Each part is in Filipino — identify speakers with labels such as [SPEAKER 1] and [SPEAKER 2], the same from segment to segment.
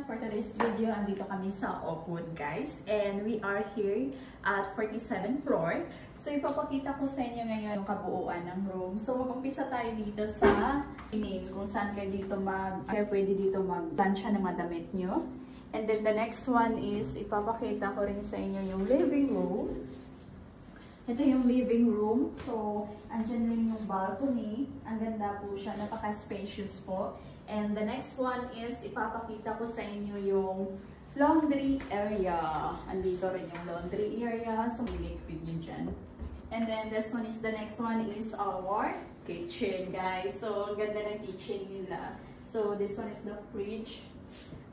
[SPEAKER 1] for today's video. Andito kami sa Oakwood, guys. And we are here at 47th floor. So, ipapakita ko sa inyo ngayon yung kabuuan ng room. So, mag-umpisa tayo dito sa kung saan kayo dito pwede dito mag-plancha ng mga damit nyo. And then the next one is, ipapakita ko rin sa inyo yung living room. Ito yung living room. So, andyan rin yung balcony. Ang ganda po siya. Napaka-spacious po. And the next one is, ipapakita ko sa inyo yung laundry area. Andito rin yung laundry area. So, may liquid nyo dyan. And then, the next one is our kitchen, guys. So, ang ganda ng kitchen nila. So, this one is the fridge.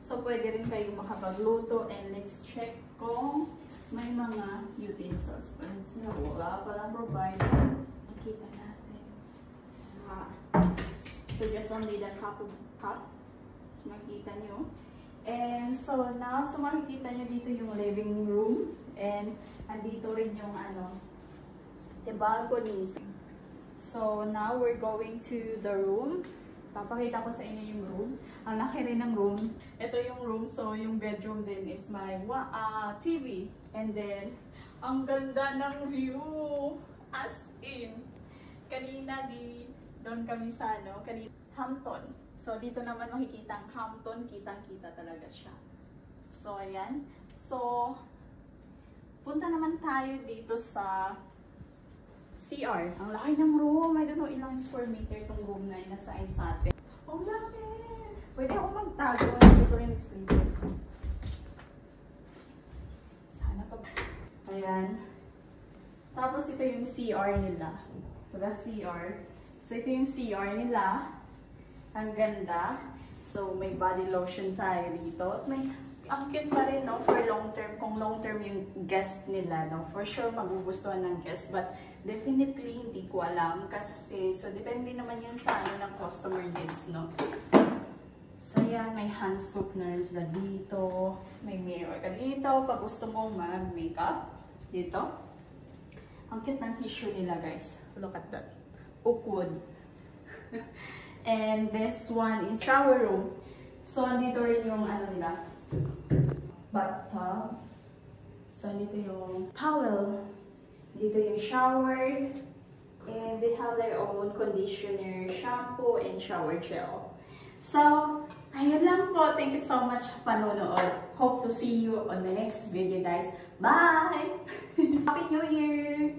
[SPEAKER 1] So, pwede rin kayong makapagluto. And let's check kung may mga utensils pa rin sila. Wala palang provider. Makikita natin. So, just only the cup. So, makikita nyo. And so, now, so makikita nyo dito yung living room. And, andito rin yung the balconies. So, now, we're going to the room. Papakita ko sa inyo yung room. Ang laki rin ng room. Ito yung room. So, yung bedroom din is my TV. And then, ang ganda ng view. As in, kanina doon kami sa Hampton. So, dito naman makikita ang Hampton. Kitang-kita talaga siya. So, ayan. So, punta naman tayo dito sa CR. Ang laki ng room. I don't know ilang square meter itong room na inassign sa atin. Ang laki! Pwede ako magtago. Dito rin yung sleepers. Sana pa. Ayan. Tapos ito yung CR nila. Diba CR? So ito yung CR nila. Ang ganda. So may body lotion tayo dito. May ang cute pa rin, no? For long term, kung long term yung guest nila, no? For sure, magugustuhan ng guest. But, definitely, hindi ko alam. Kasi, so, depende naman yun sa ng customer needs, no? So, yan, may hand soap na rin sila dito. May mirror ka dito. Pag gusto mo mag-makeup, dito. Ang cute ng tissue nila, guys. Look at that. Oakwood. And this one is shower room. So, andito rin yung nila. Bathtub. So, dito yung towel. Dito yung shower. And they have their own conditioner, shampoo, and shower gel. So, ayun lang po. Thank you so much panonood. Hope to see you on the next video, guys. Bye! Happy New Year!